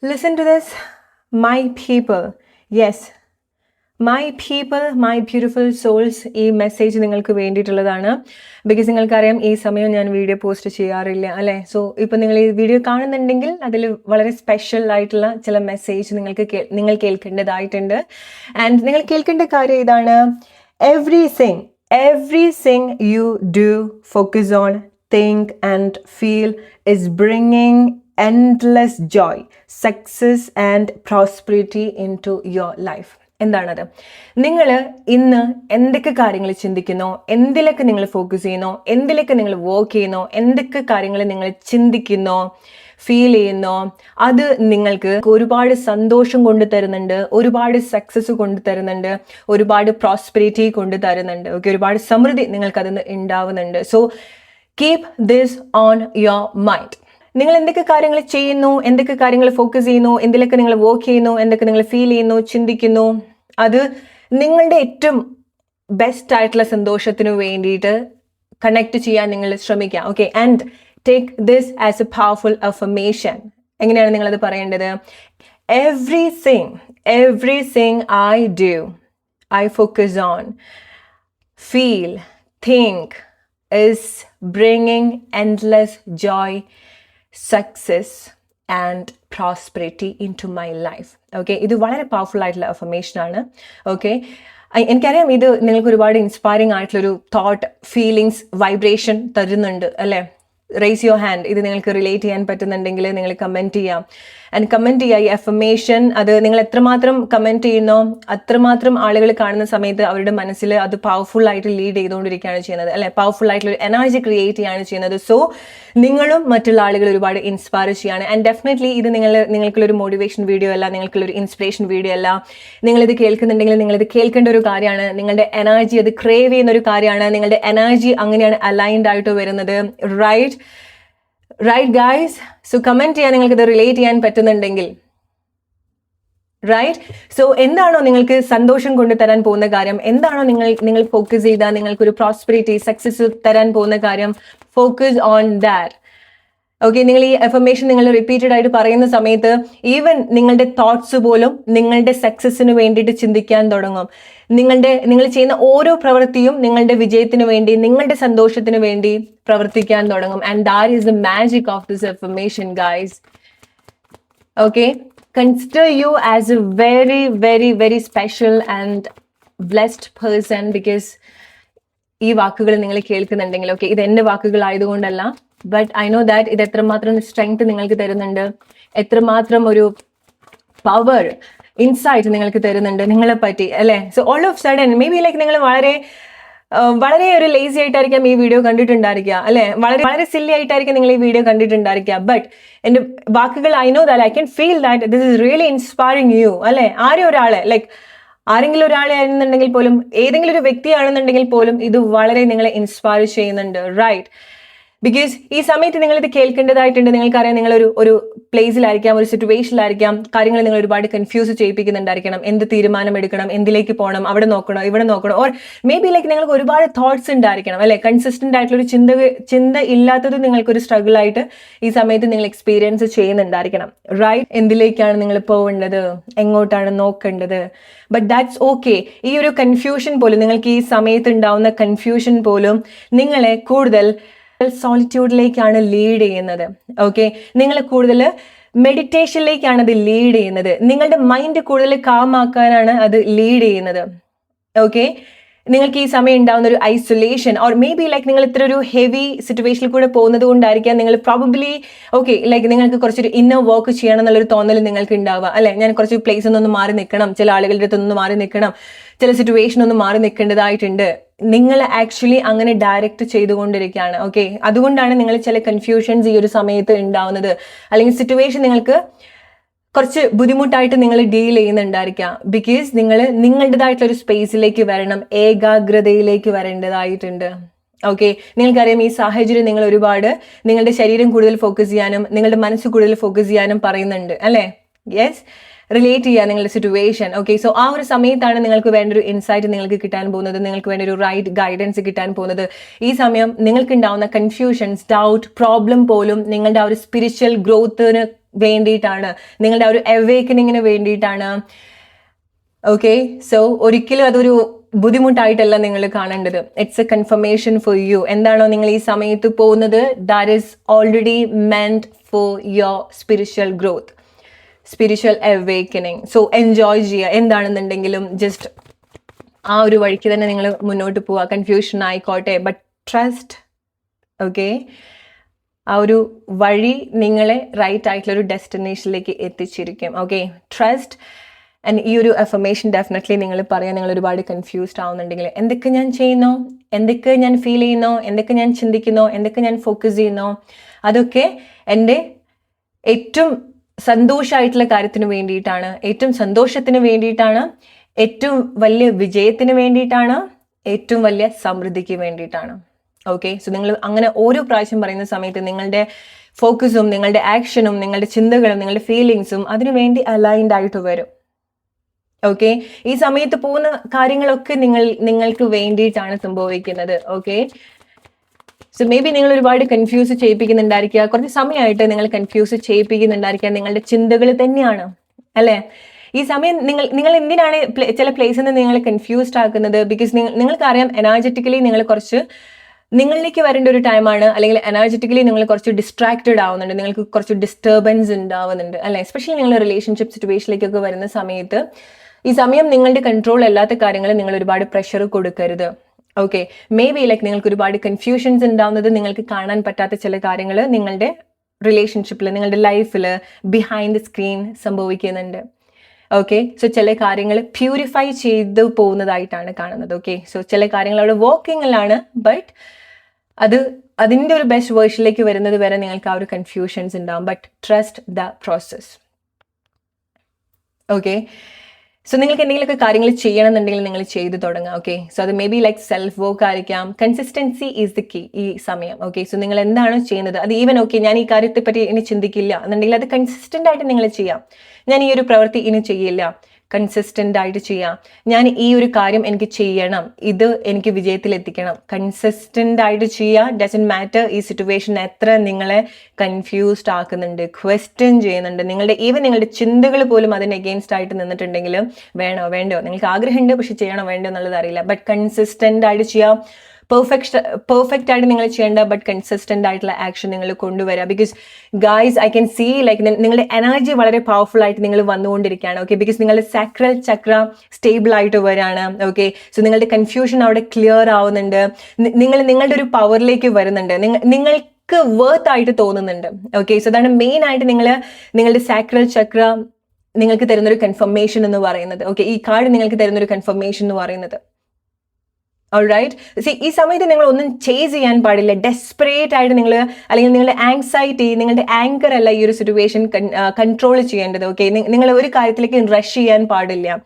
Listen to this, my people. Yes, my people, my beautiful souls. ഈ message നിങ്ങൾക്ക് വേണ്ടിയിട്ടുള്ളതാണ്. Because നിങ്ങൾക്കറിയാം ഈ സമയം ഞാൻ വീഡിയോ പോസ്റ്റ് ചെയ്യാറില്ല അല്ലേ. സോ ഇപ്പം നിങ്ങൾ ഈ വീഡിയോ കാണുന്നുണ്ടെങ്കിൽ അതിൽ വളരെ സ്പെഷ്യൽ ആയിട്ടുള്ള ചില മെസ്സേജ് നിങ്ങൾ കേൾക്കേണ്ടതായിട്ടുണ്ട്. ആൻഡ് നിങ്ങൾ കേൾക്കേണ്ട കാര്യം ഇതാണ്: everything you do, focus on, think and feel is bringing endless joy, success and prosperity into your life. എന്താണത്? നിങ്ങൾ ഇന്ന് എന്തൊക്കെ കാര്യങ്ങൾ ചിന്തിക്കുന്നോ, എന്തിലൊക്കെ നിങ്ങൾ ഫോക്കസ് ചെയ്യുന്നോ, എന്തിലൊക്കെ നിങ്ങൾ വർക്ക് ചെയ്യുന്നോ, എന്തൊക്കെ കാര്യങ്ങൾ നിങ്ങൾ ചിന്തിക്കുന്നോ, ഫീൽ ചെയ്യുന്നോ, അത് നിങ്ങൾക്ക് ഒരുപാട് സന്തോഷം കൊണ്ടു തരുന്നുണ്ട്, ഒരുപാട് സക്സസ് കൊണ്ടു തരുന്നുണ്ട്, ഒരുപാട് പ്രോസ്പെരിറ്റി കൊണ്ടു തരുന്നുണ്ട്. ഓക്കെ, ഒരുപാട് സമൃദ്ധി നിങ്ങൾക്ക് അതിന് ഉണ്ടാവുന്നുണ്ട്. So keep this on your mind. നിങ്ങൾ എന്തൊക്കെ കാര്യങ്ങൾ ചെയ്യുന്നു, എന്തൊക്കെ കാര്യങ്ങൾ ഫോക്കസ് ചെയ്യുന്നു, എന്തിലൊക്കെ നിങ്ങൾ വർക്ക് ചെയ്യുന്നു, എന്തൊക്കെ നിങ്ങൾ ഫീൽ ചെയ്യുന്നു, ചിന്തിക്കുന്നു, അത് നിങ്ങളുടെ ഏറ്റവും ബെസ്റ്റ് ആയിട്ടുള്ള സന്തോഷത്തിന് വേണ്ടിയിട്ട് കണക്ട് ചെയ്യാൻ നിങ്ങൾ ശ്രമിക്കുക. Okay, and take this as A powerful affirmation. എങ്ങനെയാണ് നിങ്ങളത് പറയേണ്ടത്? Everything I do, I focus on, feel, think is bringing endless joy, success and prosperity into my life. Okay, ഇത് വളരെ പവർഫുൾ ആയിട്ടുള്ള അഫർമേഷൻ ആണ്. ഓക്കെ, എനിക്കറിയാം ഇത് നിങ്ങൾക്ക് ഒരുപാട് ഇൻസ്പയറിംഗ് ആയിട്ടുള്ളൊരു തോട്ട്, ഫീലിങ്സ്, വൈബ്രേഷൻ തരുന്നുണ്ട് അല്ലേ. Raise your hand. ഇത് നിങ്ങൾക്ക് റിലേറ്റ് ചെയ്യാൻ പറ്റുന്നുണ്ടെങ്കിൽ നിങ്ങൾ കമൻറ്റ് ചെയ്യാം. ആൻഡ് കമൻറ്റ് ചെയ്യുക ഈ അഫർമേഷൻ. അത് നിങ്ങൾ എത്രമാത്രം കമൻറ്റ് ചെയ്യുന്നോ അത്രമാത്രം ആളുകൾ കാണുന്ന സമയത്ത് അവരുടെ മനസ്സിൽ അത് പവർഫുൾ ആയിട്ട് ലീഡ് ചെയ്തുകൊണ്ടിരിക്കുകയാണ് ചെയ്യുന്നത് അല്ലെ. പവർഫുൾ ആയിട്ടുള്ള എനർജി ക്രിയേറ്റ് ചെയ്യുകയാണ് ചെയ്യുന്നത്. സോ നിങ്ങളും മറ്റുള്ള ആളുകൾ ഒരുപാട് ഇൻസ്പയർ ചെയ്യുകയാണ്. ആൻഡ് ഡെഫിനറ്റ്ലി ഇത് നിങ്ങൾക്കുള്ളൊരു മോട്ടിവേഷൻ വീഡിയോ അല്ല, നിങ്ങൾക്കുള്ളൊരു ഇൻസ്പിറേഷൻ വീഡിയോ അല്ല. നിങ്ങളിത് കേൾക്കുന്നുണ്ടെങ്കിൽ നിങ്ങളിത് കേൾക്കേണ്ട ഒരു കാര്യമാണ്. നിങ്ങളുടെ എനർജി അത് ക്രേവ് ചെയ്യുന്ന ഒരു കാര്യമാണ്. നിങ്ങളുടെ എനർജി അങ്ങനെയാണ് അലൈൻഡ് ആയിട്ട് വരുന്നത്. Right guys? സോ കമൻറ്റ് ചെയ്യാൻ നിങ്ങൾക്കിത് റിലേറ്റ് ചെയ്യാൻ പറ്റുന്നുണ്ടെങ്കിൽ. റൈറ്റ്? സോ എന്താണോ നിങ്ങൾക്ക് സന്തോഷം കൊണ്ട് തരാൻ പോകുന്ന കാര്യം, എന്താണോ നിങ്ങൾ ഫോക്കസ് ചെയ്താൽ നിങ്ങൾക്കൊരു പ്രോസ്പെരിറ്റി, സക്സസ് തരാൻ പോകുന്ന കാര്യം, ഫോക്കസ് ഓൺ ദാറ്റ്. ഓക്കെ, നിങ്ങൾ ഈ അഫർമേഷൻ നിങ്ങൾ റിപ്പീറ്റഡ് ആയിട്ട് പറയുന്ന സമയത്ത് ഈവൻ നിങ്ങളുടെ തോട്ട്സ് പോലും നിങ്ങളുടെ സക്സസിന് വേണ്ടിയിട്ട് ചിന്തിക്കാൻ തുടങ്ങും. നിങ്ങൾ ചെയ്യുന്ന ഓരോ പ്രവൃത്തിയും നിങ്ങളുടെ വിജയത്തിന് വേണ്ടി, നിങ്ങളുടെ സന്തോഷത്തിന് വേണ്ടി പ്രവർത്തിക്കാൻ തുടങ്ങും. And that is the magic of this affirmation guys. Okay, consider U as A very very very special and blessed person. Because ഈ വാക്കുകൾ നിങ്ങൾ കേൾക്കുന്നുണ്ടെങ്കിൽ, ഓക്കെ, ഇത് എൻ്റെ വാക്കുകളായതുകൊണ്ടല്ല, ബട്ട് ഐ നോ ദാറ്റ് ഇത് എത്രമാത്രം സ്ട്രെങ്ത് നിങ്ങൾക്ക് തരുന്നുണ്ട്, എത്രമാത്രം ഒരു പവർ, ഇൻസൈറ്റ് നിങ്ങൾക്ക് തരുന്നുണ്ട് നിങ്ങളെ പറ്റി അല്ലേ. So all of sudden may be like നിങ്ങൾ വളരെ ഒരു ലേസി ആയിട്ടായിരിക്കാം ഈ വീഡിയോ കണ്ടിട്ടുണ്ടായിരിക്കുക അല്ലെ, വളരെ സില്ലി ആയിട്ടായിരിക്കും നിങ്ങൾ ഈ വീഡിയോ കണ്ടിട്ടുണ്ടായിരിക്കുക. ബട്ട് എൻ്റെ വാക്കുകൾ I know that I can feel that this is really inspiring you അല്ലെ. ആരെങ്കിലും ഒരാളെ ആണെന്നുണ്ടെങ്കിൽ പോലും, ഏതെങ്കിലും ഒരു വ്യക്തിയാണെന്നുണ്ടെങ്കിൽ പോലും ഇത് വളരെ നിങ്ങളെ ഇൻസ്പയർ ചെയ്യുന്നുണ്ട്. റൈറ്റ്? ബിക്കോസ് ഈ സമയത്ത് നിങ്ങളിത് കേൾക്കേണ്ടതായിട്ടുണ്ട്. നിങ്ങൾക്കറിയാം നിങ്ങൾ ഒരു പ്ലേസിലായിരിക്കാം, ഒരു സിറ്റുവേഷനിലായിരിക്കാം, കാര്യങ്ങൾ നിങ്ങൾ ഒരുപാട് കൺഫ്യൂസ് ചെയ്യിപ്പിക്കുന്നുണ്ടായിരിക്കണം. എന്ത് തീരുമാനം എടുക്കണം, എന്തിലേക്ക് പോകണം, അവിടെ നോക്കണോ, ഇവിടെ നോക്കണോ, ഓർ മേ ബി ലൈക്ക് നിങ്ങൾക്ക് ഒരുപാട് തോട്ട്സ് ഉണ്ടായിരിക്കണം അല്ലെ. കൺസിസ്റ്റന്റ് ആയിട്ടുള്ളൊരു ചിന്ത ഇല്ലാത്തത് നിങ്ങൾക്കൊരു സ്ട്രഗിൾ ആയിട്ട് ഈ സമയത്ത് നിങ്ങൾ എക്സ്പീരിയൻസ് ചെയ്യുന്നുണ്ടായിരിക്കണം. റൈറ്റ്? എന്തിലേക്കാണ് നിങ്ങൾ പോകേണ്ടത്, എങ്ങോട്ടാണ് നോക്കേണ്ടത്? But that's okay. ഈ ഒരു കൺഫ്യൂഷൻ പോലും, നിങ്ങൾക്ക് ഈ സമയത്ത് ഉണ്ടാവുന്ന കൺഫ്യൂഷൻ പോലും നിങ്ങളെ കൂടുതൽ സോളിറ്റ്യൂഡിലേക്കാണ് ലീഡ് ചെയ്യുന്നത്. ഓക്കെ, നിങ്ങൾ കൂടുതൽ മെഡിറ്റേഷനിലേക്കാണ് അത് ലീഡ് ചെയ്യുന്നത്. നിങ്ങളുടെ മൈൻഡ് കൂടുതൽ കാമാക്കാനാണ് അത് ലീഡ് ചെയ്യുന്നത്. ഓക്കെ, നിങ്ങൾക്ക് ഈ സമയം ഉണ്ടാവുന്ന ഒരു isolation, or may be like നിങ്ങൾ ഇത്ര ഒരു ഹെവി സിറ്റുവേഷനിൽ കൂടെ പോകുന്നത് കൊണ്ടായിരിക്കാം നിങ്ങൾ പ്രോബബ്ലി ലൈക്ക് നിങ്ങൾക്ക് കുറച്ചൊരു ഇന്നർ വർക്ക് ചെയ്യണം എന്നുള്ളൊരു തോന്നൽ നിങ്ങൾക്ക് ഉണ്ടാവുക അല്ലെ. ഞാൻ കുറച്ച് പ്ലേസ് ഒന്നൊന്ന് മാറി നിൽക്കണം, ചില ആളുകളുടെ അടുത്തൊന്ന് മാറി നിൽക്കണം, ചില സിറ്റുവേഷൻ ഒന്ന് മാറി നിൽക്കേണ്ടതായിട്ടുണ്ട്. നിങ്ങൾ ആക്ച്വലി അങ്ങനെ ഡയറക്റ്റ് ചെയ്തുകൊണ്ടിരിക്കുകയാണ്. ഓക്കെ, അതുകൊണ്ടാണ് നിങ്ങൾ ചില കൺഫ്യൂഷൻസ് ഈ ഒരു സമയത്ത് ഉണ്ടാവുന്നത്. അല്ലെങ്കിൽ സിറ്റുവേഷൻ നിങ്ങൾക്ക് കുറച്ച് ബുദ്ധിമുട്ടായിട്ട് നിങ്ങൾ ഡീൽ ചെയ്യുന്നുണ്ടായിരിക്കാം. ബിക്കോസ് നിങ്ങൾ നിങ്ങളുടേതായിട്ടുള്ളൊരു സ്പേസിലേക്ക് വരണം, ഏകാഗ്രതയിലേക്ക് വരേണ്ടതായിട്ടുണ്ട്. ഓക്കെ, നിങ്ങൾക്കറിയാം ഈ സാഹചര്യം നിങ്ങൾ ഒരുപാട് നിങ്ങളുടെ ശരീരം കൂടുതൽ ഫോക്കസ് ചെയ്യാനും നിങ്ങളുടെ മനസ്സ് കൂടുതൽ ഫോക്കസ് ചെയ്യാനും പറയുന്നുണ്ട് അല്ലേ. യെസ്, റിലേറ്റ് ചെയ്യുക നിങ്ങളുടെ സിറ്റുവേഷൻ. ഓക്കെ, സോ ആ ഒരു സമയത്താണ് നിങ്ങൾക്ക് വേണ്ട ഒരു ഇൻസൈറ്റ് നിങ്ങൾക്ക് കിട്ടാൻ പോകുന്നത്, നിങ്ങൾക്ക് വേണ്ട ഒരു റൈറ്റ് ഗൈഡൻസ് കിട്ടാൻ പോകുന്നത്. ഈ സമയം നിങ്ങൾക്ക് ഉണ്ടാവുന്ന കൺഫ്യൂഷൻസ്, ഡൗട്ട്, പ്രോബ്ലം പോലും നിങ്ങളുടെ ആ ഒരു സ്പിരിച്വൽ ഗ്രോത്തിന് വേണ്ടിയിട്ടാണ്, നിങ്ങളുടെ ആ ഒരു അവേക്കനിങ്ങിന് വേണ്ടിയിട്ടാണ്. ഓക്കെ, സോ ഒരിക്കലും അതൊരു ബുദ്ധിമുട്ടായിട്ടല്ല നിങ്ങൾ കാണേണ്ടത്. It's A confirmation for you. എന്താണോ നിങ്ങൾ ഈ സമയത്ത് പോകുന്നത്, that is already മെന്റ് for your spiritual growth, spiritual awakening. So enjoy ചെയ്യുക. എന്താണെന്നുണ്ടെങ്കിലും ജസ്റ്റ് ആ ഒരു വഴിക്ക് തന്നെ നിങ്ങൾ മുന്നോട്ട് പോവുക. കൺഫ്യൂഷൻ ആയിക്കോട്ടെ, ബട്ട് ട്രസ്റ്റ്. ഓക്കെ, ആ ഒരു വഴി നിങ്ങളെ റൈറ്റ് ആയിട്ടുള്ള ഒരു ഡെസ്റ്റിനേഷനിലേക്ക് എത്തിച്ചിരിക്കും. Okay, trust. ആൻഡ് ഈ ഒരു അഫർമേഷൻ ഡെഫിനറ്റ്ലി നിങ്ങൾ പറയാൻ നിങ്ങൾ ഒരുപാട് കൺഫ്യൂസ്ഡ് ആവുന്നുണ്ടെങ്കിൽ, എന്തൊക്കെ ഞാൻ ചെയ്യുന്നോ, എന്തൊക്കെ ഞാൻ ഫീൽ ചെയ്യുന്നോ, എന്തൊക്കെ ഞാൻ ചിന്തിക്കുന്നോ, എന്തൊക്കെ ഞാൻ ഫോക്കസ് ചെയ്യുന്നോ, അതൊക്കെ എൻ്റെ ഏറ്റവും സന്തോഷമായിട്ടുള്ള കാര്യത്തിന് വേണ്ടിയിട്ടാണ്, ഏറ്റവും സന്തോഷത്തിന് വേണ്ടിയിട്ടാണ്, ഏറ്റവും വലിയ വിജയത്തിന് വേണ്ടിയിട്ടാണ്, ഏറ്റവും വലിയ സമൃദ്ധിക്ക് വേണ്ടിയിട്ടാണ്. ഓക്കെ, സോ നിങ്ങൾ അങ്ങനെ ഓരോ പ്രാവശ്യം പറയുന്ന സമയത്ത് നിങ്ങളുടെ ഫോക്കസും നിങ്ങളുടെ ആക്ഷനും നിങ്ങളുടെ ചിന്തകളും നിങ്ങളുടെ ഫീലിങ്സും അതിനു വേണ്ടി അലൈൻഡ് ആയിട്ട് വരും. ഓക്കെ, ഈ സമയത്ത് പോകുന്ന കാര്യങ്ങളൊക്കെ നിങ്ങൾക്ക് വേണ്ടിയിട്ടാണ് സംഭവിക്കുന്നത്. ഓക്കെ, സോ മേ ബി നിങ്ങൾ ഒരുപാട് കൺഫ്യൂസ് ചെയ്യിപ്പിക്കുന്നുണ്ടായിരിക്കുക, കുറച്ച് സമയമായിട്ട് നിങ്ങൾ കൺഫ്യൂസ് ചെയ്യിപ്പിക്കുന്നുണ്ടായിരിക്കുക നിങ്ങളുടെ ചിന്തകൾ തന്നെയാണ്, അല്ലേ? ഈ സമയം നിങ്ങൾ എന്തിനാണ് ചില പ്ലേസിൽ നിന്ന് നിങ്ങൾ കൺഫ്യൂസ്ഡ് ആക്കുന്നത്? ബിക്കോസ് നിങ്ങൾക്കറിയാം എനർജറ്റിക്കലി നിങ്ങൾ കുറച്ച് നിങ്ങളിലേക്ക് വരേണ്ട ഒരു ടൈമാണ്, അല്ലെങ്കിൽ എനർജറ്റിക്കലി നിങ്ങൾ കുറച്ച് ഡിസ്ട്രാക്റ്റഡ് ആവുന്നുണ്ട്, നിങ്ങൾക്ക് കുറച്ച് ഡിസ്റ്റർബൻസ് ഉണ്ടാവുന്നുണ്ട്, അല്ലെ? എസ്പെഷ്യലി നിങ്ങൾ റിലേഷൻഷിപ്പ് സിറ്റുവേഷനിലേക്കൊക്കെ വരുന്ന സമയത്ത് ഈ സമയം നിങ്ങളുടെ കൺട്രോൾ അല്ലാത്ത കാര്യങ്ങൾ നിങ്ങൾ ഒരുപാട് പ്രഷർ കൊടുക്കരുത്. ഓക്കെ, മേ ബി ലൈക്ക് നിങ്ങൾക്ക് ഒരുപാട് കൺഫ്യൂഷൻസ് ഉണ്ടാവുന്നത് നിങ്ങൾക്ക് കാണാൻ പറ്റാത്ത ചില കാര്യങ്ങൾ നിങ്ങളുടെ റിലേഷൻഷിപ്പിൽ, നിങ്ങളുടെ ലൈഫിൽ ബിഹൈൻഡ് ദ സ്ക്രീൻ സംഭവിക്കുന്നുണ്ട്. ഓക്കെ, സോ ചില കാര്യങ്ങൾ പ്യൂരിഫൈ ചെയ്ത് പോകുന്നതായിട്ടാണ് കാണുന്നത്. ഓക്കെ, സോ ചില കാര്യങ്ങൾ അവിടെ വർക്കിങ്ങിലാണ്, ബട്ട് അതിൻ്റെ ഒരു ബെസ്റ്റ് വേർഷനിലേക്ക് വരുന്നത് വരെ നിങ്ങൾക്ക് ആ ഒരു കൺഫ്യൂഷൻസ് ഉണ്ടാവും. But trust the process. Okay, so നിങ്ങൾക്ക് എന്തെങ്കിലുമൊക്കെ കാര്യങ്ങൾ ചെയ്യണമെന്നുണ്ടെങ്കിൽ നിങ്ങൾ ചെയ്തു തുടങ്ങുക. ഓക്കെ, സോ അത് may be like self work ആയിരിക്കാം. കൺസിസ്റ്റൻസി ഈസ് ദി കീ ഈ സമയം. ഓക്കെ, സോ നിങ്ങൾ എന്താണോ ചെയ്യുന്നത് അത് ഈവൻ ഓക്കെ ഞാൻ ഈ കാര്യത്തെ പറ്റി ഇനി ചിന്തിക്കില്ല എന്നുണ്ടെങ്കിൽ അത് കൺസിസ്റ്റന്റ് ആയിട്ട് നിങ്ങൾ ചെയ്യാം. ഞാൻ ഈ ഒരു പ്രവൃത്തി ഇനി ചെയ്യില്ല, കൺസിസ്റ്റന്റ് ആയിട്ട് ചെയ്യാം. ഞാൻ ഈ ഒരു കാര്യം എനിക്ക് ചെയ്യണം, ഇത് എനിക്ക് വിജയത്തിൽ എത്തിക്കണം, കൺസിസ്റ്റന്റ് ആയിട്ട് ചെയ്യാം. ഡസൻറ്റ് മാറ്റർ ഈ സിറ്റുവേഷൻ എത്ര നിങ്ങളെ കൺഫ്യൂസ്ഡ് ആക്കുന്നുണ്ട്, ക്വസ്റ്റ്യൻ ചെയ്യുന്നുണ്ട്, നിങ്ങളുടെ ചിന്തകൾ പോലും അതിന് അഗെയിൻസ്റ്റ് ആയിട്ട് നിന്നിട്ടുണ്ടെങ്കിൽ വേണോ വേണ്ടോ, നിങ്ങൾക്ക് ആഗ്രഹമുണ്ട് പക്ഷെ ചെയ്യണോ വേണ്ടോ എന്നുള്ളത് അറിയില്ല, ബട്ട് കൺസിസ്റ്റന്റ് ആയിട്ട് ചെയ്യാം. പെർഫെക്റ്റ് ആയിട്ട് നിങ്ങൾ ചെയ്യേണ്ട, ബട്ട് കൺസിസ്റ്റന്റ് ആയിട്ടുള്ള ആക്ഷൻ നിങ്ങൾ കൊണ്ടുവരിക. Because guys I can see like നിങ്ങളുടെ എനർജി വളരെ പവർഫുൾ ആയിട്ട് നിങ്ങൾ വന്നുകൊണ്ടിരിക്കുകയാണ്. ഓക്കെ, ബിക്കോസ് നിങ്ങളുടെ സാക്രൽ ചക്ര സ്റ്റേബിൾ ആയിട്ട് വരികയാണ്. ഓക്കെ, സോ നിങ്ങളുടെ കൺഫ്യൂഷൻ അവിടെ ക്ലിയർ ആവുന്നുണ്ട്, നിങ്ങളുടെ ഒരു പവറിലേക്ക് വരുന്നുണ്ട്, നിങ്ങൾക്ക് വർത്ത് ആയിട്ട് തോന്നുന്നുണ്ട്. ഓക്കെ, സോ അതാണ് മെയിൻ ആയിട്ട് നിങ്ങളുടെ സാക്രൽ ചക്ര നിങ്ങൾക്ക് തരുന്നൊരു കൺഫർമേഷൻ എന്ന് പറയുന്നത്. ഓക്കെ, ഈ കാർഡ് നിങ്ങൾക്ക് തരുന്നൊരു കൺഫർമേഷൻ എന്ന് പറയുന്നത്. ഓൾറൈറ്റ്, സി ഈ സമയത്ത് നിങ്ങൾ ഒന്നും ചേസ് ചെയ്യാൻ പാടില്ല. ഡെസ്പറേറ്റ് ആയിട്ട് നിങ്ങൾ, അല്ലെങ്കിൽ നിങ്ങളുടെ ആങ്സൈറ്റി, നിങ്ങളുടെ ആങ്കർ അല്ല ഈ ഒരു സിറ്റുവേഷൻ കൺട്രോൾ ചെയ്യേണ്ടത്. ഓക്കെ, നിങ്ങൾ ഒരു കാര്യത്തിലേക്ക് റഷ് ചെയ്യാൻ പാടില്ല.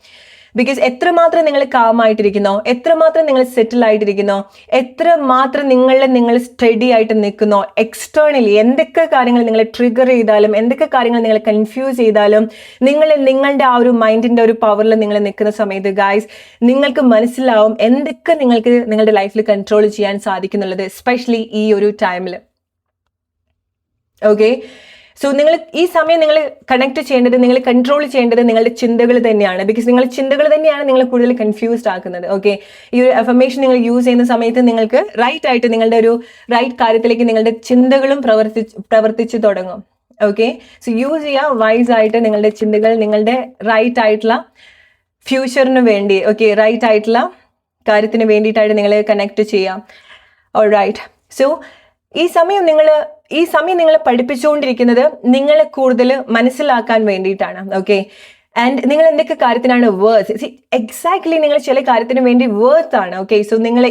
ബിക്കോസ് എത്രമാത്രം നിങ്ങൾ കാമായിട്ടിരിക്കുന്നോ, എത്രമാത്രം നിങ്ങൾ സെറ്റിൽ ആയിട്ടിരിക്കുന്നോ, എത്രമാത്രം നിങ്ങൾ സ്റ്റഡി ആയിട്ട് നിൽക്കുന്നോ, എക്സ്റ്റേണലി എന്തൊക്കെ കാര്യങ്ങൾ നിങ്ങളെ ട്രിഗർ ചെയ്താലും, എന്തൊക്കെ കാര്യങ്ങൾ നിങ്ങളെ കൺഫ്യൂസ് ചെയ്താലും, നിങ്ങളുടെ ആ ഒരു മൈൻഡിന്റെ ഒരു പവറിൽ നിങ്ങൾ നിൽക്കുന്ന സമയത്ത് ഗായ്സ് നിങ്ങൾക്ക് മനസ്സിലാവും എന്തൊക്കെ നിങ്ങൾക്ക് നിങ്ങളുടെ ലൈഫിൽ കൺട്രോൾ ചെയ്യാൻ സാധിക്കുന്നുള്ളത്, എസ്പെഷ്യലി ഈ ഒരു ടൈമിൽ. ഓക്കെ, സോ നിങ്ങൾ ഈ സമയം നിങ്ങൾ കണക്ട് ചെയ്യേണ്ടത്, നിങ്ങൾ കൺട്രോൾ ചെയ്യേണ്ടത് നിങ്ങളുടെ ചിന്തകൾ തന്നെയാണ്. ബിക്കോസ് നിങ്ങളുടെ ചിന്തകൾ തന്നെയാണ് നിങ്ങൾ കൂടുതൽ കൺഫ്യൂസ്ഡ് ആക്കുന്നത്. ഓക്കെ, ഈ ഒരു അഫർമേഷൻ നിങ്ങൾ യൂസ് ചെയ്യുന്ന സമയത്ത് നിങ്ങൾക്ക് റൈറ്റ് ആയിട്ട് നിങ്ങളുടെ ഒരു റൈറ്റ് കാര്യത്തിലേക്ക് നിങ്ങളുടെ ചിന്തകളും പ്രവർത്തിച്ചു തുടങ്ങും. ഓക്കെ, സോ യൂസ് ചെയ്യുക വൈസ് ആയിട്ട് നിങ്ങളുടെ ചിന്തകൾ, നിങ്ങളുടെ റൈറ്റ് ആയിട്ടുള്ള ഫ്യൂച്ചറിന് വേണ്ടി, ഓക്കെ, റൈറ്റ് ആയിട്ടുള്ള കാര്യത്തിന് വേണ്ടിയിട്ടായിട്ട് നിങ്ങൾ കണക്ട് ചെയ്യാം. ഓൾറൈറ്റ്, സോ ഈ സമയം നിങ്ങൾ പഠിപ്പിച്ചുകൊണ്ടിരിക്കുന്നത് നിങ്ങളെ കൂടുതൽ മനസ്സിലാക്കാൻ വേണ്ടിയിട്ടാണ്. ഓക്കെ, ആൻഡ് നിങ്ങൾ എന്തൊക്കെ കാര്യത്തിനാണ് വേർത്ത്, എക്സാക്ട്ലി നിങ്ങൾ ചില കാര്യത്തിന് വേണ്ടി വേർത്ത് ആണ്. ഓക്കെ, സോ നിങ്ങൾ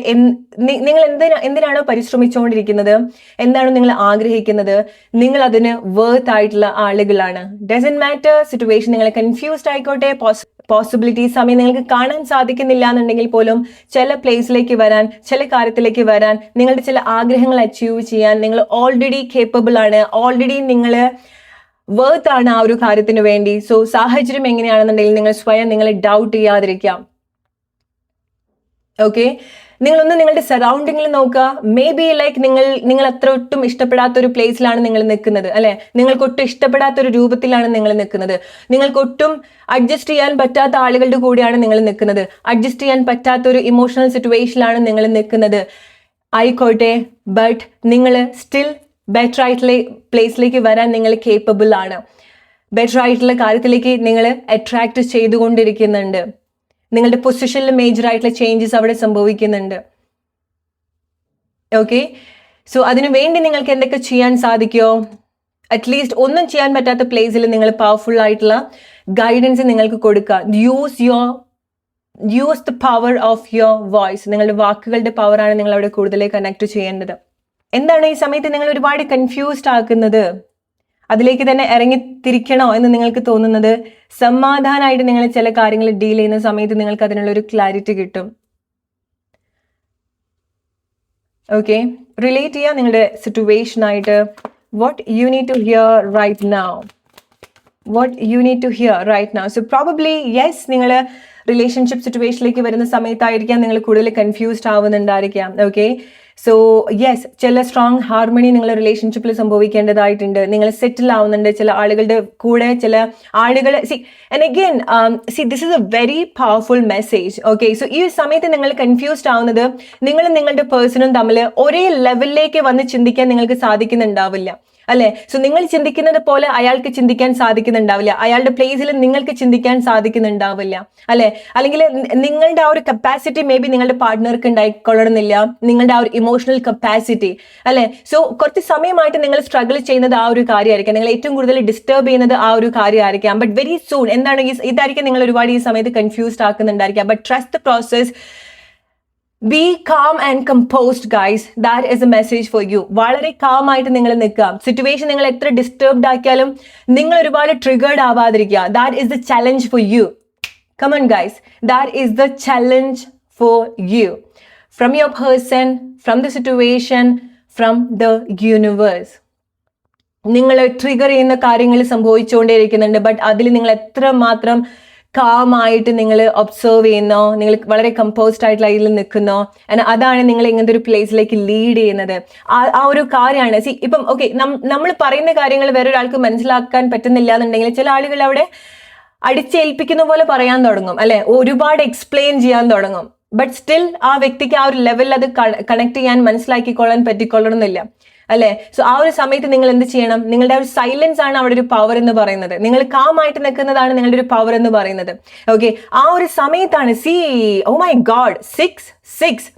എന്തിനാണോ പരിശ്രമിച്ചുകൊണ്ടിരിക്കുന്നത്, എന്താണോ നിങ്ങൾ ആഗ്രഹിക്കുന്നത്, നിങ്ങൾ അതിന് വേർത്ത് ആയിട്ടുള്ള ആളുകളാണ്. ഡസൻറ്റ് മാറ്റർ സിറ്റുവേഷൻ നിങ്ങൾ കൺഫ്യൂസ്ഡ് ആയിക്കോട്ടെ, പോസിബിലിറ്റി സമയം നിങ്ങൾക്ക് കാണാൻ സാധിക്കുന്നില്ല എന്നുണ്ടെങ്കിൽ പോലും ചില പ്ലേസിലേക്ക് വരാൻ, ചില കാര്യത്തിലേക്ക് വരാൻ, നിങ്ങളുടെ ചില ആഗ്രഹങ്ങൾ അച്ചീവ് ചെയ്യാൻ നിങ്ങൾ ഓൾറെഡി കേപ്പബിൾ ആണ്, ഓൾറെഡി നിങ്ങൾ വേർത്ത് ആണ് ആ ഒരു കാര്യത്തിന് വേണ്ടി. സോ സാഹചര്യം എങ്ങനെയാണെന്നുണ്ടെങ്കിൽ നിങ്ങൾ സ്വയം നിങ്ങളെ ഡൗട്ട് ചെയ്യാതിരിക്കാം. ഓക്കെ, നിങ്ങളൊന്ന് നിങ്ങളുടെ സറൗണ്ടിങ്ങിൽ നോക്കുക. മേ ബി ലൈക്ക് നിങ്ങൾ അത്ര ഒട്ടും ഇഷ്ടപ്പെടാത്ത ഒരു പ്ലേസിലാണ് നിങ്ങൾ നിൽക്കുന്നത്, അല്ലെ? നിങ്ങൾക്ക് ഒട്ടും ഇഷ്ടപ്പെടാത്ത ഒരു രൂപത്തിലാണ് നിങ്ങൾ നിൽക്കുന്നത്. നിങ്ങൾക്ക് ഒട്ടും അഡ്ജസ്റ്റ് ചെയ്യാൻ പറ്റാത്ത ആളുകളുടെ കൂടെയാണ് നിങ്ങൾ നിൽക്കുന്നത്. അഡ്ജസ്റ്റ് ചെയ്യാൻ പറ്റാത്ത ഒരു ഇമോഷണൽ സിറ്റുവേഷനിലാണ് നിങ്ങൾ നിൽക്കുന്നത് ആയിക്കോട്ടെ. ബട്ട് നിങ്ങൾ സ്റ്റിൽ ബെറ്റർ ആയിട്ടുള്ള പ്ലേസിലേക്ക് വരാൻ നിങ്ങൾ കേപ്പബിൾ ആണ്. ബെറ്റർ ആയിട്ടുള്ള കാര്യത്തിലേക്ക് നിങ്ങൾ അട്രാക്ട് ചെയ്തുകൊണ്ടിരിക്കുന്നുണ്ട്. നിങ്ങളുടെ പൊസിഷനിൽ മേജർ ആയിട്ടുള്ള ചേഞ്ചസ് അവിടെ സംഭവിക്കുന്നുണ്ട്. ഓക്കെ, സോ അതിനു വേണ്ടി നിങ്ങൾക്ക് എന്തൊക്കെ ചെയ്യാൻ സാധിക്കുമോ? അറ്റ്ലീസ്റ്റ് ഒന്നും ചെയ്യാൻ പറ്റാത്ത പ്ലേസിൽ നിങ്ങൾ പവർഫുൾ ആയിട്ടുള്ള ഗൈഡൻസ് നിങ്ങൾക്ക് കൊടുക്കുക. Use the power of your voice. നിങ്ങളുടെ വാക്കുകളുടെ പവറാണ് നിങ്ങൾ അവിടെ കൂടുതൽ കണക്ട് ചെയ്യേണ്ടത്. എന്താണ് ഈ സമയത്ത് നിങ്ങൾ ഒരുപാട് കൺഫ്യൂസ്ഡ് ആക്കുന്നത്? അതിലേക്ക് തന്നെ ഇറങ്ങിത്തിരിക്കണോ എന്ന് നിങ്ങൾക്ക് തോന്നുന്നത്? സമാധാനമായിട്ട് നിങ്ങൾ ചില കാര്യങ്ങൾ ഡീൽ ചെയ്യുന്ന സമയത്ത് നിങ്ങൾക്ക് അതിനുള്ള ഒരു ക്ലാരിറ്റി കിട്ടും. ഓക്കെ, റിലേറ്റ് ചെയ്യുക നിങ്ങളുടെ സിറ്റുവേഷനായിട്ട്. What you need to hear right now. What you need to hear right now. So probably yes, നിങ്ങൾ റിലേഷൻഷിപ്പ് സിറ്റുവേഷനിലേക്ക് വരുന്ന സമയത്തായിരിക്കാം നിങ്ങൾ കൂടുതൽ കൺഫ്യൂസ്ഡ് ആവുന്നുണ്ടായിരിക്കാം. ഓക്കെ, സോ യെസ്, ചില സ്ട്രോങ് ഹാർമണി നിങ്ങൾ റിലേഷൻഷിപ്പിൽ സംഭവിക്കേണ്ടതായിട്ടുണ്ട്. നിങ്ങൾ സെറ്റിൽ ആവുന്നുണ്ട് ചില ആളുകളുടെ കൂടെ. ചില ആളുകൾ and again this is A very powerful message. Okay, so ഈ സമയത്ത് നിങ്ങൾ കൺഫ്യൂസ്ഡ് ആവുന്നത് നിങ്ങളും നിങ്ങളുടെ പേഴ്സണും തമ്മിൽ ഒരേ ലെവലിലേക്ക് വന്ന് ചിന്തിക്കാൻ നിങ്ങൾക്ക് സാധിക്കുന്നുണ്ടാവില്ല, അല്ലെ? സോ നിങ്ങൾ ചിന്തിക്കുന്നത് പോലെ അയാൾക്ക് ചിന്തിക്കാൻ സാധിക്കുന്നുണ്ടാവില്ല. അയാളുടെ പ്ലേസിൽ നിങ്ങൾക്ക് ചിന്തിക്കാൻ സാധിക്കുന്നുണ്ടാവില്ല, അല്ലെ? അല്ലെങ്കിൽ നിങ്ങളുടെ ആ ഒരു കപ്പാസിറ്റി മേ ബി നിങ്ങളുടെ പാർട്ട്ണർക്ക് ഉണ്ടായിക്കൊള്ളണമെന്നില്ല, നിങ്ങളുടെ ആ ഒരു ഇമോഷണൽ കപ്പാസിറ്റി, അല്ലെ? സോ കുറച്ച് സമയമായിട്ട് നിങ്ങൾ സ്ട്രഗിൾ ചെയ്യുന്നത് ആ ഒരു കാര്യമായിരിക്കാം. നിങ്ങൾ ഏറ്റവും കൂടുതൽ ഡിസ്റ്റർബ് ചെയ്യുന്നത് ആ ഒരു കാര്യമായിരിക്കാം. ബട്ട് വെരി സൂൺ എന്താണ് ഇതായിരിക്കും നിങ്ങൾ ഒരുപാട് ഈ സമയത്ത് കൺഫ്യൂസ്ഡ് ആക്കുന്നുണ്ടായിരിക്കാം. But trust the process. Be calm and composed guys. That is a message for you. വളരെ കാം ആയിട്ട് നിങ്ങൾ നിൽക്കുക. സിറ്റുവേഷൻ നിങ്ങൾ എത്ര ഡിസ്റ്റർബ്ഡ് ആക്കിയാലും നിങ്ങൾ ഒരുപാട് ട്രിഗേർഡ് ആവാതിരിക്കുക. That is the challenge for you. Come on guys, that is the challenge for you. From your person, from the situation, from the universe. നിങ്ങൾ ട്രിഗർ ചെയ്യുന്ന കാര്യങ്ങൾ സംഭവിച്ചുകൊണ്ടേയിരിക്കുന്നുണ്ട്. ബട്ട് അതിൽ നിങ്ങൾ എത്രമാത്രം കാമായിട്ട് നിങ്ങൾ ഒബ്സർവ് ചെയ്യുന്നോ, നിങ്ങൾ വളരെ കമ്പോസ്ഡ് ആയിട്ടുള്ള അതിൽ നിൽക്കുന്നോ, അതാണ് നിങ്ങൾ ഇങ്ങനത്തെ ഒരു പ്ലേസിലേക്ക് ലീഡ് ചെയ്യുന്നത്. ആ ഒരു കാര്യമാണ്. ഇപ്പം ഓക്കെ, നമ്മൾ പറയുന്ന കാര്യങ്ങൾ വേറൊരാൾക്ക് മനസ്സിലാക്കാൻ പറ്റുന്നില്ല എന്നുണ്ടെങ്കിൽ ചില ആളുകൾ അവിടെ അടിച്ചേൽപ്പിക്കുന്ന പോലെ പറയാൻ തുടങ്ങും, അല്ലെ? ഒരുപാട് എക്സ്പ്ലെയിൻ ചെയ്യാൻ തുടങ്ങും. ബട്ട് സ്റ്റിൽ ആ വ്യക്തിക്ക് ആ ഒരു ലെവലിൽ അത് കണക്ട് ചെയ്യാൻ മനസ്സിലാക്കിക്കൊള്ളാൻ പറ്റിക്കൊള്ളണമെന്നില്ല, അല്ലെ? സോ ആ ഒരു സമയത്ത് നിങ്ങൾ എന്ത് ചെയ്യണം? നിങ്ങളുടെ ഒരു സൈലൻസ് ആണ് അവിടെ ഒരു പവർ എന്ന് പറയുന്നത്. നിങ്ങൾ കാമായിട്ട് നിൽക്കുന്നതാണ് നിങ്ങളുടെ ഒരു പവർ എന്ന് പറയുന്നത്. ഓക്കെ, ആ ഒരു സമയത്താണ് ഓ മൈ ഗോഡ്, 6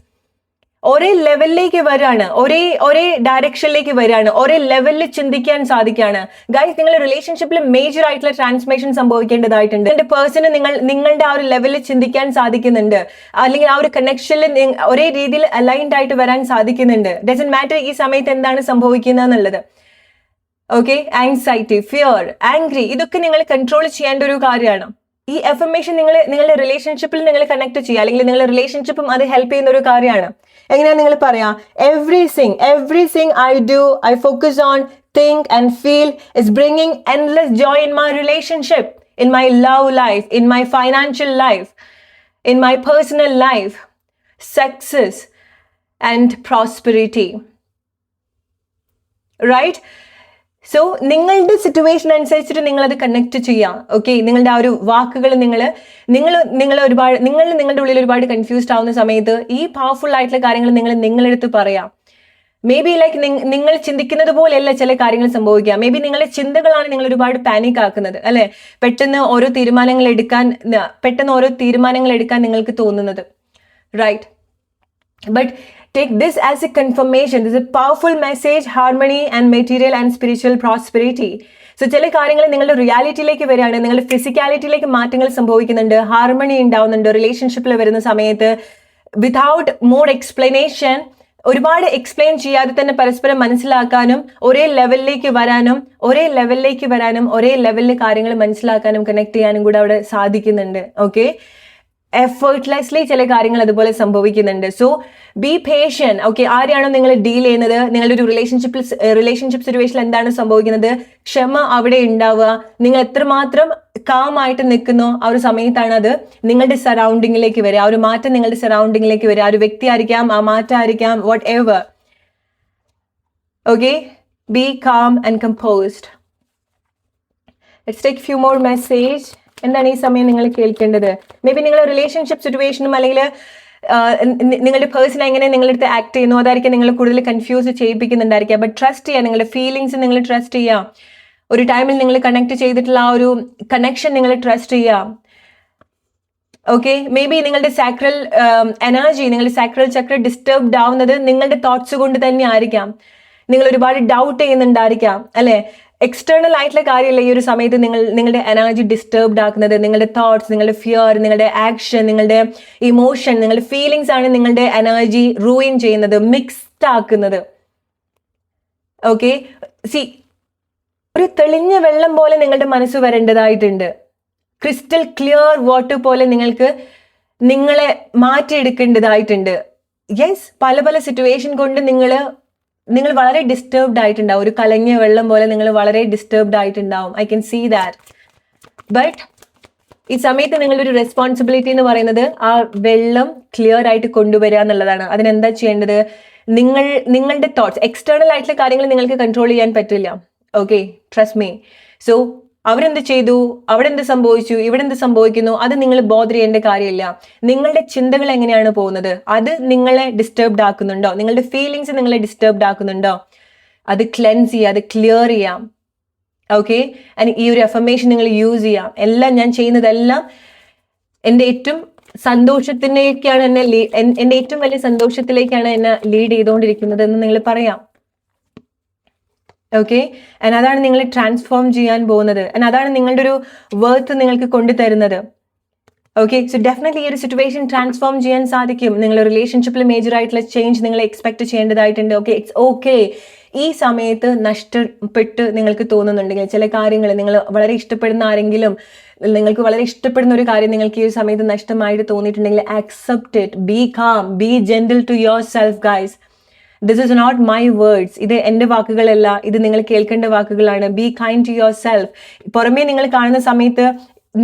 ഒരേ ലെവലിലേക്ക് വരികയാണ്, ഒരേ ഡയറക്ഷനിലേക്ക് വരികയാണ്, ഒരേ ലെവലിൽ ചിന്തിക്കാൻ സാധിക്കുകയാണ്. ഗൈസ്, നിങ്ങളുടെ റിലേഷൻഷിപ്പിൽ മേജർ ആയിട്ടുള്ള ട്രാൻസ്ഫോർമേഷൻ സംഭവിക്കേണ്ടതായിട്ടുണ്ട്. നിങ്ങളുടെ പേഴ്സണ് നിങ്ങളുടെ ആ ഒരു ലെവലിൽ ചിന്തിക്കാൻ സാധിക്കുന്നുണ്ട്, അല്ലെങ്കിൽ ആ ഒരു കണക്ഷനിൽ ഒരേ രീതിയിൽ അലൈൻഡ് ആയിട്ട് വരാൻ സാധിക്കുന്നുണ്ട്. ഡസന്റ് മാറ്റർ ഈ സമയത്ത് എന്താണ് സംഭവിക്കുന്നത് എന്നുള്ളത്. ഓക്കെ, ആങ്സൈറ്റി, ഫിയർ, ആംഗ്രി, ഇതൊക്കെ നിങ്ങൾ കൺട്രോൾ ചെയ്യേണ്ട ഒരു കാര്യമാണ്. ഈ എഫർമേഷൻ നിങ്ങളുടെ റിലേഷൻഷിപ്പിൽ നിങ്ങൾ കണക്ട് ചെയ്യുക, അല്ലെങ്കിൽ നിങ്ങളുടെ റിലേഷൻഷിപ്പും അത് ഹെൽപ്പ് ചെയ്യുന്ന ഒരു കാര്യമാണ്. എങ്ങനെയാ നിങ്ങൾ പറയാം? Everything I do, I focus on, think and feel is bringing endless joy in my relationship, in my love life, in my financial life, in my personal life, success and prosperity. Right? So നിങ്ങളുടെ situation അനുസരിച്ചിട്ട് നിങ്ങളത് connect ചെയ്യാം. Okay, നിങ്ങളുടെ ആ ഒരു വാക്കുകൾ നിങ്ങളുടെ ഉള്ളിൽ ഒരുപാട് കൺഫ്യൂസ്ഡ് ആവുന്ന സമയത്ത് ഈ പവർഫുൾ ആയിട്ടുള്ള കാര്യങ്ങൾ നിങ്ങളെടുത്ത് പറയാം. മേ ബി ലൈക്ക് നിങ്ങൾ ചിന്തിക്കുന്നത് പോലെയല്ല ചില കാര്യങ്ങൾ സംഭവിക്കുക. മേ ബി നിങ്ങളുടെ ചിന്തകളാണ് നിങ്ങൾ ഒരുപാട് പാനിക് ആക്കുന്നത്, അല്ലെ? പെട്ടെന്ന് ഓരോ തീരുമാനങ്ങൾ എടുക്കാൻ നിങ്ങൾക്ക് തോന്നുന്നത്. Right? But take this as a confirmation. This is a powerful message, harmony and material and spiritual prosperity. So ചില കാര്യങ്ങൾ നിങ്ങളുടെ റിയാലിറ്റിയിലേക്ക് വരികയാണ്, നിങ്ങളുടെ ഫിസിക്കാലിറ്റിയിലേക്ക് മാറ്റങ്ങൾ സംഭവിക്കുന്നുണ്ട്, ഹാർമണി ഉണ്ടാവുന്നുണ്ട് റിലേഷൻഷിപ്പിൽ വരുന്ന സമയത്ത്. വിതൗട്ട് മോർ എക്സ്പ്ലനേഷൻ, ഒരുപാട് എക്സ്പ്ലെയിൻ ചെയ്യാതെ തന്നെ പരസ്പരം മനസ്സിലാക്കാനും ഒരേ ലെവലിലേക്ക് വരാനും ഒരേ ലെവലിൽ കാര്യങ്ങൾ മനസ്സിലാക്കാനും കണക്ട് ചെയ്യാനും കൂടെ അവിടെ സാധിക്കുന്നുണ്ട്. ഓക്കെ, എഫേർട്ട്ലെസ്ലി ചില കാര്യങ്ങൾ അതുപോലെ സംഭവിക്കുന്നുണ്ട്. So B patient. ഓക്കെ, ആരെയാണോ നിങ്ങൾ ഡീൽ ചെയ്യുന്നത്, നിങ്ങളുടെ ഒരു റിലേഷൻഷിപ്പ് സിറ്റുവേഷനിൽ എന്താണ് സംഭവിക്കുന്നത്, ക്ഷമ അവിടെ ഉണ്ടാവുക. നിങ്ങൾ എത്രമാത്രം കാമായിട്ട് നിൽക്കുന്നോ ആ ഒരു സമയത്താണ് അത് നിങ്ങളുടെ സറൗണ്ടിങ്ങിലേക്ക് വരിക, ആ ഒരു മാറ്റം നിങ്ങളുടെ സറൗണ്ടിങ്ങിലേക്ക് വരിക. ആ ഒരു വ്യക്തി ആയിരിക്കാം, ആ മാറ്റം ആയിരിക്കാം, what ever. Okay, B calm and composed. Let's take few more message. എന്താണ് ഈ സമയം നിങ്ങൾ കേൾക്കേണ്ടത്? മേ ബി നിങ്ങൾ റിലേഷൻഷിപ്പ് സിറ്റുവേഷനും അല്ലെങ്കിൽ നിങ്ങളുടെ പേഴ്സൺ എങ്ങനെ നിങ്ങളുടെ അടുത്ത് ആക്ട് ചെയ്യുന്നു അതായിരിക്കും നിങ്ങൾ കൂടുതൽ കൺഫ്യൂസ് ചെയ്യിപ്പിക്കുന്നുണ്ടായിരിക്കുക. ബട്ട് ട്രസ്റ്റ് ചെയ്യുക, നിങ്ങളുടെ ഫീലിങ്സ് നിങ്ങൾ ട്രസ്റ്റ് ചെയ്യുക. ഒരു ടൈമിൽ നിങ്ങൾ കണക്ട് ചെയ്തിട്ടുള്ള ആ ഒരു കണക്ഷൻ നിങ്ങൾ ട്രസ്റ്റ് ചെയ്യുക. ഓക്കെ, മേ ബി നിങ്ങളുടെ സാക്രൽ എനർജി, നിങ്ങളുടെ സാക്രൽ ചക്ര ഡിസ്റ്റർബ്ഡ് ആവുന്നത് നിങ്ങളുടെ തോട്ട്സ് കൊണ്ട് തന്നെ ആയിരിക്കാം. നിങ്ങൾ ഒരുപാട് ഡൗട്ട് ചെയ്യുന്നുണ്ടായിരിക്കാം, അല്ലെ? എക്സ്റ്റേണൽ ആയിട്ടുള്ള കാര്യമല്ല ഈ ഒരു സമയത്ത് നിങ്ങളുടെ എനർജി ഡിസ്റ്റർബ്ഡ് ആക്കുന്നത്. നിങ്ങളുടെ തോട്ട്സ്, നിങ്ങളുടെ ഫിയർ, നിങ്ങളുടെ ആക്ഷൻ, നിങ്ങളുടെ ഇമോഷൻ, നിങ്ങളുടെ ഫീലിങ്സ് ആണ് നിങ്ങളുടെ എനർജി റൂയിൻ ചെയ്യുന്നത്, മിക്സ്ഡ് ആക്കുന്നത്. ഓക്കെ, സി, ഒരു തെളിഞ്ഞ വെള്ളം പോലെ നിങ്ങളുടെ മനസ്സ് വരേണ്ടതായിട്ടുണ്ട്. ക്രിസ്റ്റൽ ക്ലിയർ വാട്ടർ പോലെ നിങ്ങളെ മാറ്റിയെടുക്കേണ്ടതായിട്ടുണ്ട്. യെസ്, പല പല സിറ്റുവേഷൻ കൊണ്ട് നിങ്ങൾ വളരെ ഡിസ്റ്റർബ്ഡ് ആയിട്ടുണ്ടാവും. ഒരു കലങ്ങിയ വെള്ളം പോലെ നിങ്ങൾ വളരെ ഡിസ്റ്റർബ്ഡ് ആയിട്ടുണ്ടാവും. I can see that. But ഈ സമയത്ത് നിങ്ങളൊരു റെസ്പോൺസിബിലിറ്റി എന്ന് പറയുന്നത് ആ വെള്ളം ക്ലിയർ ആയിട്ട് കൊണ്ടുവരിക എന്നുള്ളതാണ്. അതിനെന്താ ചെയ്യേണ്ടത്? നിങ്ങളുടെ തോട്ട്സ്, എക്സ്റ്റേണൽ ആയിട്ടുള്ള കാര്യങ്ങൾ നിങ്ങൾക്ക് കൺട്രോൾ ചെയ്യാൻ പറ്റില്ല. Okay, trust me. സോ അവരെന്ത് ചെയ്തു, അവിടെ എന്ത് സംഭവിച്ചു, ഇവിടെ എന്ത് സംഭവിക്കുന്നു, അത് നിങ്ങൾ ബോധർ ചെയ്യേണ്ട കാര്യമില്ല. നിങ്ങളുടെ ചിന്തകൾ എങ്ങനെയാണ് പോകുന്നത്, അത് നിങ്ങളെ ഡിസ്റ്റർബ്ഡ് ആക്കുന്നുണ്ടോ, നിങ്ങളുടെ ഫീലിങ്സ് നിങ്ങളെ ഡിസ്റ്റർബ്ഡ് ആക്കുന്നുണ്ടോ, അത് ക്ലെൻസ് ചെയ്യാം, അത് ക്ലിയർ ചെയ്യാം. ഓക്കെ, ആൻഡ് ഈ ഒരു അഫർമേഷൻ നിങ്ങൾ യൂസ് ചെയ്യാം. എല്ലാം ഞാൻ ചെയ്യുന്നതെല്ലാം എൻ്റെ ഏറ്റവും സന്തോഷത്തിലേക്കാണ് എൻ്റെ ഏറ്റവും വലിയ സന്തോഷത്തിലേക്കാണ് എന്നെ ലീഡ് ചെയ്തുകൊണ്ടിരിക്കുന്നത് എന്ന് നിങ്ങൾ പറയാം. ഓക്കെ, ആൻഡ് അതാണ് നിങ്ങൾ ട്രാൻസ്ഫോം ചെയ്യാൻ പോകുന്നത്, ആൻഡ് അതാണ് നിങ്ങളുടെ ഒരു വർത്ത് നിങ്ങൾക്ക് കൊണ്ടുതരുന്നത്. ഓക്കെ, സോ ഡെഫിനറ്റ്ലി ഈ ഒരു സിറ്റുവേഷൻ ട്രാൻസ്ഫോം ചെയ്യാൻ സാധിക്കും. നിങ്ങളുടെ റിലേഷൻഷിപ്പിൽ മേജർ ആയിട്ടുള്ള ചേഞ്ച് നിങ്ങൾ എക്സ്പെക്ട് ചെയ്യേണ്ടതായിട്ടുണ്ട്. Okay, it's okay. ഈ സമയത്ത് നഷ്ടപ്പെട്ട് നിങ്ങൾക്ക് തോന്നുന്നുണ്ടെങ്കിൽ, ചില കാര്യങ്ങൾ നിങ്ങൾ വളരെ ഇഷ്ടപ്പെടുന്ന ആരെങ്കിലും, നിങ്ങൾക്ക് വളരെ ഇഷ്ടപ്പെടുന്ന ഒരു കാര്യം നിങ്ങൾക്ക് ഈ ഒരു സമയത്ത് നഷ്ടമായിട്ട് തോന്നിയിട്ടുണ്ടെങ്കിൽ, accept it, be calm, be gentle to yourself guys. This is not my words. ഇത് എൻ്റെ വാക്കുകളല്ല, ഇത് നിങ്ങൾ കേൾക്കേണ്ട വാക്കുകളാണ്. Be kind to yourself. പുറമേ നിങ്ങൾ കാണുന്ന സമയത്ത്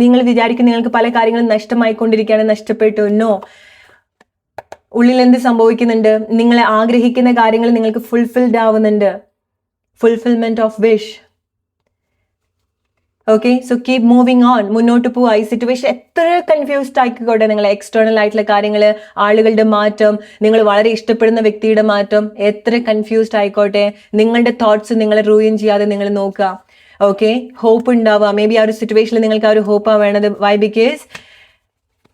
നിങ്ങൾ വിചാരിക്കും നിങ്ങൾക്ക് പല കാര്യങ്ങളും നഷ്ടമായിക്കൊണ്ടിരിക്കുകയാണ്, നഷ്ടപ്പെട്ടു. നോ, ഉള്ളിൽ എന്ത് സംഭവിക്കുന്നുണ്ട്? നിങ്ങൾ ആഗ്രഹിക്കുന്ന കാര്യങ്ങൾ നിങ്ങൾക്ക് ഫുൾഫിൽഡ് ആവുന്നുണ്ട്. Fulfilment of wish. Okay, so keep moving on. മുന്നോട്ട് പോവുക. ഈ സിറ്റുവേഷൻ എത്ര കൺഫ്യൂസ്ഡ് ആയിക്കോട്ടെ, നിങ്ങൾ എക്സ്റ്റേണൽ ആയിട്ടുള്ള കാര്യങ്ങൾ, ആളുകളുടെ മാറ്റം, നിങ്ങൾ വളരെ ഇഷ്ടപ്പെടുന്ന വ്യക്തിയുടെ മാറ്റം, എത്ര കൺഫ്യൂസ്ഡ് ആയിക്കോട്ടെ, നിങ്ങളുടെ തോട്ട്സ് നിങ്ങളെ റൂയിൻ ചെയ്യാതെ നിങ്ങൾ നോക്കുക. ഓക്കെ, ഹോപ്പ് ഉണ്ടാവുക. മേ ബി ആ ഒരു സിറ്റുവേഷനിൽ നിങ്ങൾക്ക് ആ ഒരു ഹോപ്പാണ് വേണത്. വൈ? ബിക്കോസ്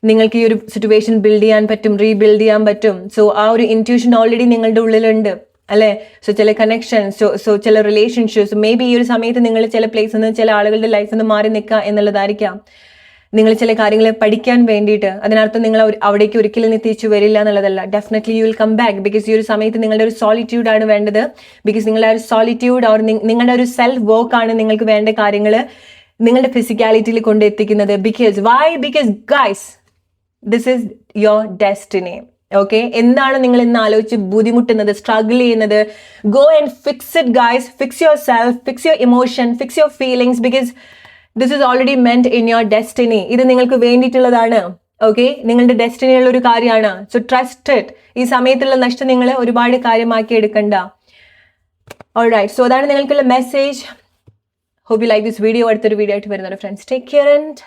നിങ്ങൾക്ക് ഈ ഒരു സിറ്റുവേഷൻ ബിൽഡ് ചെയ്യാൻ പറ്റും, റീബിൽഡ് ചെയ്യാൻ പറ്റും. സോ ആ ഒരു ഇൻറ്റ്യൂഷൻ ഓൾറെഡി നിങ്ങളുടെ ഉള്ളിലുണ്ട്, അല്ലെ? സോ ചില കണക്ഷൻസ്, സോ ചില റിലേഷൻഷിപ്സ്, മേ ബി ഈ ഒരു സമയത്ത് നിങ്ങൾ ചില പ്ലേസിൽ നിന്ന്, ചില ആളുകളുടെ ലൈഫിൽ നിന്ന് മാറി നിൽക്കുക എന്നുള്ളതായിരിക്കാം. നിങ്ങൾ ചില കാര്യങ്ങൾ പഠിക്കാൻ വേണ്ടിയിട്ട്. അതിനർത്ഥം നിങ്ങൾ അവിടേക്ക് ഒരിക്കലും തിരിച്ചു വരില്ല എന്നുള്ളതല്ല. Definitely you will come back. Because ഈ ഒരു സമയത്ത് നിങ്ങളുടെ ഒരു സോളിറ്റ്യൂഡ് ആണ് വേണ്ടത്. ബിക്കോസ് നിങ്ങളുടെ ഒരു സോളിറ്റ്യൂഡ്, ഓർ നിങ്ങളുടെ ഒരു സെൽഫ് വർക്ക് ആണ് നിങ്ങൾക്ക് വേണ്ട കാര്യങ്ങൾ നിങ്ങളുടെ ഫിസിക്കാലിറ്റിയിൽ കൊണ്ടെത്തിക്കുന്നത്. Because why? Because guys, this is your destiny. Okay, എന്താണ് നിങ്ങൾ ഇന്ന് ആലോചിച്ച് ബുദ്ധിമുട്ടുന്നത്, സ്ട്രഗിൾ ചെയ്യുന്നത്? Go and fix it guys. Fix yourself, fix your emotion, fix your feelings. Because this is already meant in your destiny. ഇത് നിങ്ങൾക്ക് വേണ്ടിയിട്ടുള്ളതാണ്. Okay, നിങ്ങളുടെ ഡെസ്റ്റിനിയുള്ള ഒരു കാര്യമാണ്. So trust it. ഈ സമയത്തുള്ള നഷ്ടം നിങ്ങൾ ഒരുപാട് കാര്യമാക്കി എടുക്കണ്ട. ഓൾറൈറ്റ്, സോ അതാണ് നിങ്ങൾക്കുള്ള message. Hope you like this video. അടുത്തൊരു വീഡിയോ ആയിട്ട് വരുന്നത് ഫ്രണ്ട്സ്. Take care and